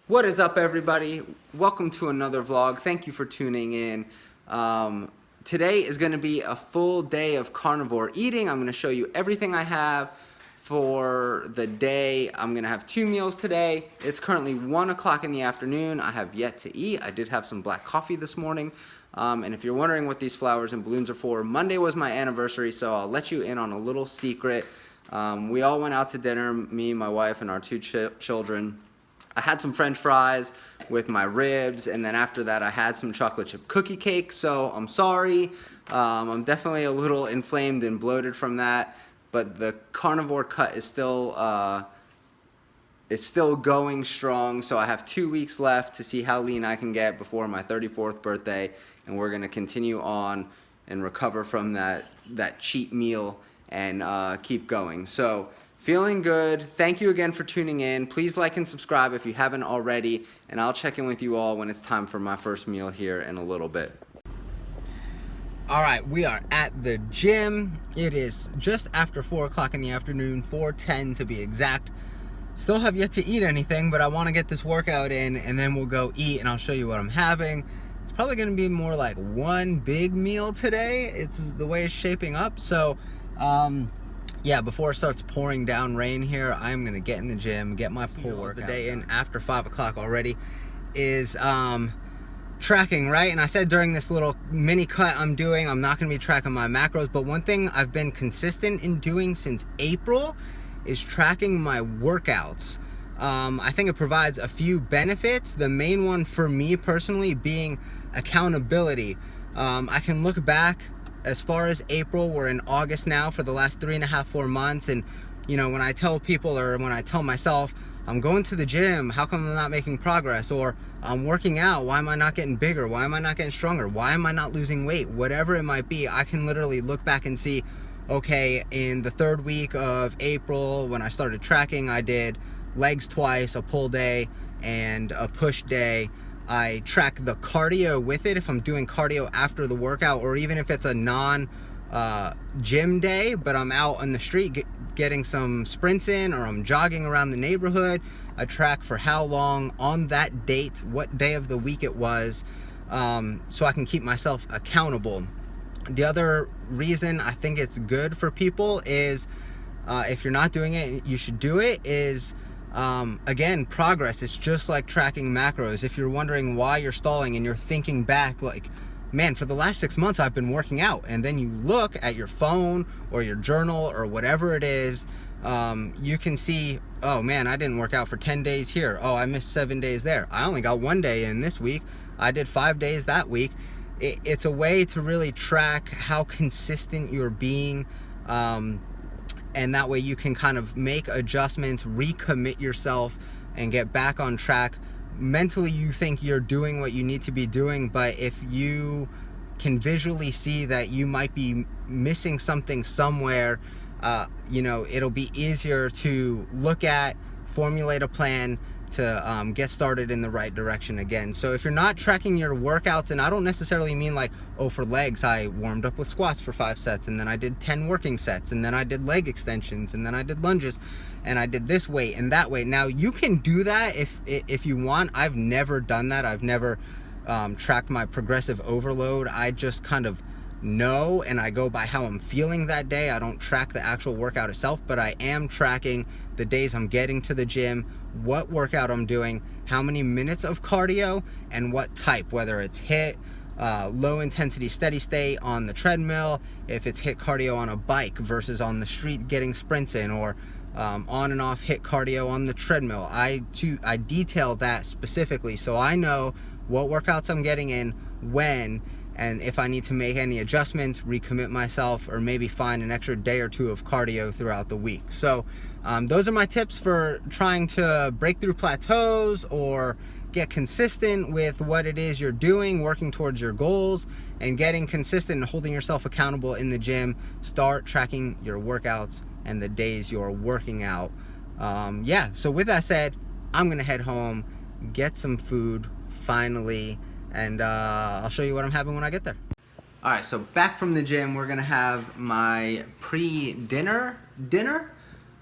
What is up, everybody? Welcome to another vlog. Thank you for tuning in. Today is going to be a full day of carnivore eating. I'm going to show you everything I have for the day. I'm going to have 2 meals today. It's currently 1 o'clock in the afternoon. I have yet to eat. I did have some black coffee this morning. And if you're wondering what these flowers and balloons are for, Monday was my anniversary, so I'll let you in on a little secret. We all went out to dinner, me, my wife, and our 2 children. I had some French fries with my ribs, and then after that I had some chocolate chip cookie cake, so I'm sorry. I'm definitely a little inflamed and bloated from that, but the carnivore cut is still going strong, so I have 2 weeks left to see how lean I can get before my 34th birthday, and we're going to continue on and recover from that cheat meal and keep going. So feeling good. Thank you again for tuning in. Please like and subscribe if you haven't already, and I'll check in with you all when it's time for my first meal here in a little bit. All right, we are at the gym. It is just after 4 o'clock in the afternoon, 4:10 to be exact. Still have yet to eat anything, but I want to get this workout in, and then we'll go eat, and I'll show you what I'm having. It's probably going to be more like one big meal today. It's the way it's shaping up. So, yeah, before it starts pouring down rain here, I'm going to get in the gym, get my pull workout. The day in after 5 o'clock already is tracking, right? And I said during this little mini cut I'm doing, I'm not going to be tracking my macros, but one thing I've been consistent in doing since April is tracking my workouts. I think it provides a few benefits. The main one for me personally being accountability. I can look back as far as April. We're in August now, for the last 3.5, 4 months. And, you know, when I tell people, or when I tell myself, I'm going to the gym, how come I'm not making progress? Or I'm working out, why am I not getting bigger? Why am I not getting stronger? Why am I not losing weight? Whatever it might be, I can literally look back and see, okay, in the 3rd week of April, when I started tracking, I did legs twice, a pull day, and a push day. I track the cardio with it if I'm doing cardio after the workout, or even if it's a non-gym day, but I'm out on the street getting some sprints in, or I'm jogging around the neighborhood. I track for how long on that date, what day of the week it was, so I can keep myself accountable. The other reason I think it's good for people is, if you're not doing it, you should do it, is again, progress. It's just like tracking macros. If you're wondering why you're stalling and you're thinking back like, man, for the last 6 months I've been working out, and then you look at your phone or your journal or whatever it is, you can see, oh man, I didn't work out for 10 days here. Oh, I missed 7 days there. I only got 1 day in this week. I did 5 days that week. It's a way to really track how consistent you're being, and that way you can kind of make adjustments, recommit yourself, and get back on track. Mentally, you think you're doing what you need to be doing, but if you can visually see that you might be missing something somewhere, you know, it'll be easier to look at, formulate a plan to get started in the right direction again. So if you're not tracking your workouts, and I don't necessarily mean like, oh, for legs I warmed up with squats for 5 sets, and then I did 10 working sets, and then I did leg extensions, and then I did lunges, and I did this weight and that weight. Now you can do that if you want. I've never done that. I've never tracked my progressive overload. I just kind of know, and I go by how I'm feeling that day. I don't track the actual workout itself, but I am tracking the days I'm getting to the gym, what workout I'm doing, how many minutes of cardio, and what type, whether it's HIIT, low intensity steady state on the treadmill, if it's HIIT cardio on a bike versus on the street getting sprints in, or on and off HIIT cardio on the treadmill. I detail that specifically, so I know what workouts I'm getting in, when, and if I need to make any adjustments, recommit myself, or maybe find an extra day or 2 of cardio throughout the week. So those are my tips for trying to break through plateaus or get consistent with what it is you're doing, working towards your goals, and getting consistent and holding yourself accountable in the gym. Start tracking your workouts and the days you're working out. Yeah, so with that said, I'm gonna head home, get some food finally, and I'll show you what I'm having when I get there. All right, so back from the gym, we're gonna have my pre-dinner dinner,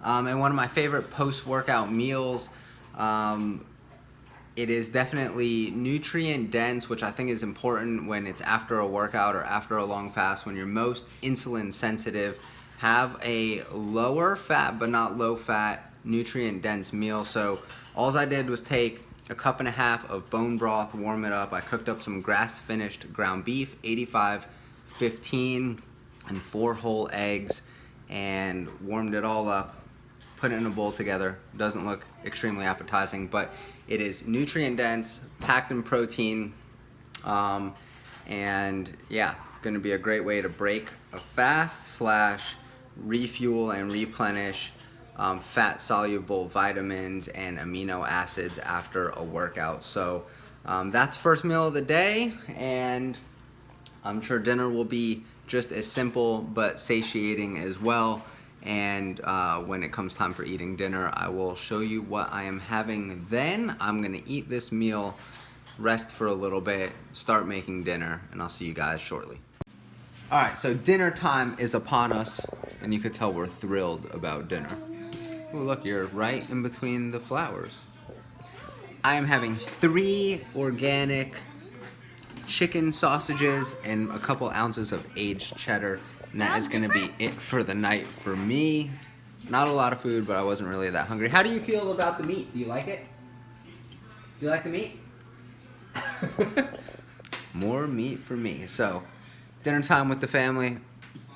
and one of my favorite post-workout meals. It is definitely nutrient dense, which I think is important when it's after a workout or after a long fast. When you're most insulin sensitive, have a lower fat but not low fat, nutrient dense meal. So all I did was take a cup and a half of bone broth, warm it up. I cooked up some grass finished ground beef, 85-15, and 4 whole eggs, and warmed it all up. Put it in a bowl together. Doesn't look extremely appetizing, but it is nutrient dense, packed in protein, and yeah, going to be a great way to break a fast slash refuel and replenish fat soluble vitamins and amino acids after a workout. So that's first meal of the day, and I'm sure dinner will be just as simple but satiating as well. And when it comes time for eating dinner, I will show you what I am having then. I'm gonna eat this meal, rest for a little bit, start making dinner, and I'll see you guys shortly. All right, so dinner time is upon us, and you could tell we're thrilled about dinner. Oh, look, you're right in between the flowers. I am having 3 organic chicken sausages and a couple ounces of aged cheddar. And that is going to be it for the night for me. Not a lot of food, but I wasn't really that hungry. How do you feel about the meat? Do you like it? Do you like the meat? More meat for me. So, dinner time with the family.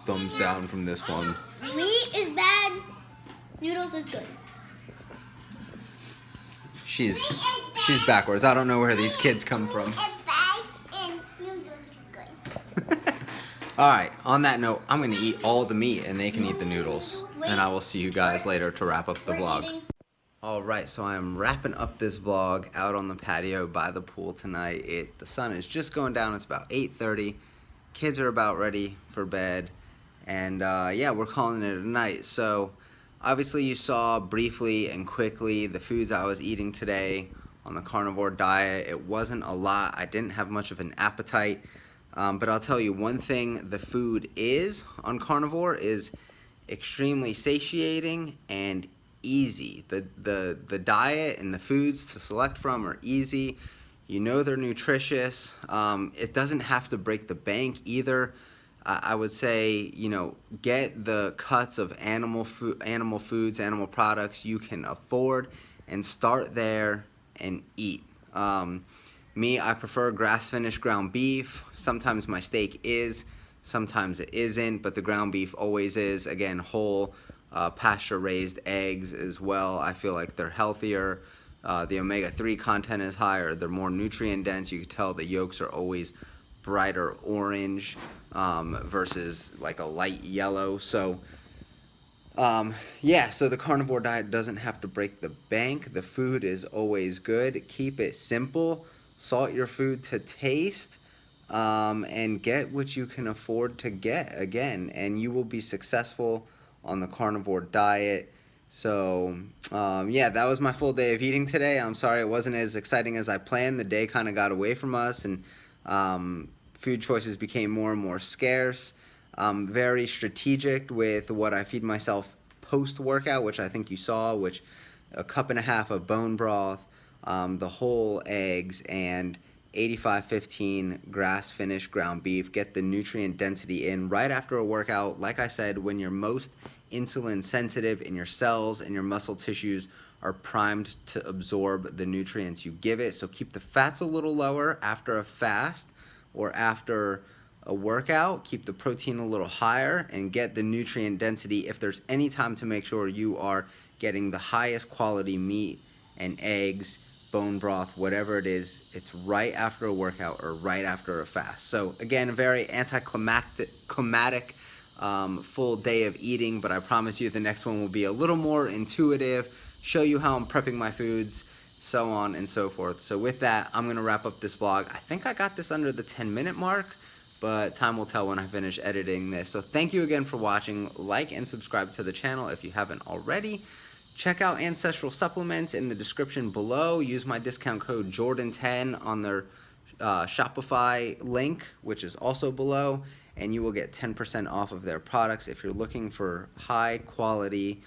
Thumbs down from this one. Meat is bad. Noodles is good. She's backwards. I don't know where these kids come from. Alright, on that note, I'm going to eat all the meat and they can eat the noodles. And I will see you guys later to wrap up the vlog. Alright, so I am wrapping up this vlog out on the patio by the pool tonight. The sun is just going down. It's about 8:30. Kids are about ready for bed. And yeah, we're calling it a night. So obviously you saw briefly and quickly the foods I was eating today on the carnivore diet. It wasn't a lot. I didn't have much of an appetite. But I'll tell you one thing the food is on carnivore is extremely satiating and easy. The diet and the foods to select from are easy. You know they're nutritious. It doesn't have to break the bank either. I would say, you know, get the cuts of animal foods, animal products you can afford, and start there and eat. Me, I prefer grass-finished ground beef. Sometimes my steak is, sometimes it isn't, but the ground beef always is. Again, whole pasture-raised eggs as well. I feel like they're healthier. The omega-3 content is higher. They're more nutrient-dense. You can tell the yolks are always brighter orange versus like a light yellow. So yeah, so the carnivore diet doesn't have to break the bank. The food is always good. Keep it simple. Salt your food to taste, and get what you can afford to get, again, and you will be successful on the carnivore diet. So yeah, that was my full day of eating today. I'm sorry it wasn't as exciting as I planned. The day kind of got away from us, and food choices became more and more scarce. Very strategic with what I feed myself post-workout, which I think you saw, which a cup and a half of bone broth, the whole eggs, and 85-15 grass-finished ground beef. Get the nutrient density in right after a workout. Like I said, when you're most insulin sensitive and your cells and your muscle tissues are primed to absorb the nutrients you give it. So keep the fats a little lower after a fast or after a workout. Keep the protein a little higher and get the nutrient density. If there's any time to make sure you are getting the highest quality meat and eggs, bone broth, whatever it is, it's right after a workout or right after a fast. So again, a very anticlimactic full day of eating, but I promise you the next one will be a little more intuitive, show you how I'm prepping my foods, so on and so forth. So with that, I'm gonna wrap up this vlog. I think I got this under the 10-minute mark, but time will tell when I finish editing this. So thank you again for watching. Like and subscribe to the channel if you haven't already. Check out Ancestral Supplements in the description below. Use my discount code Jordan10 on their Shopify link, which is also below, and you will get 10% off of their products if you're looking for high quality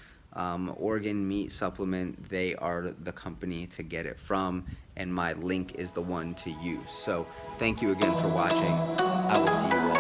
organ meat supplement, they are the company to get it from, and my link is the one to use. So thank you again for watching. I will see you all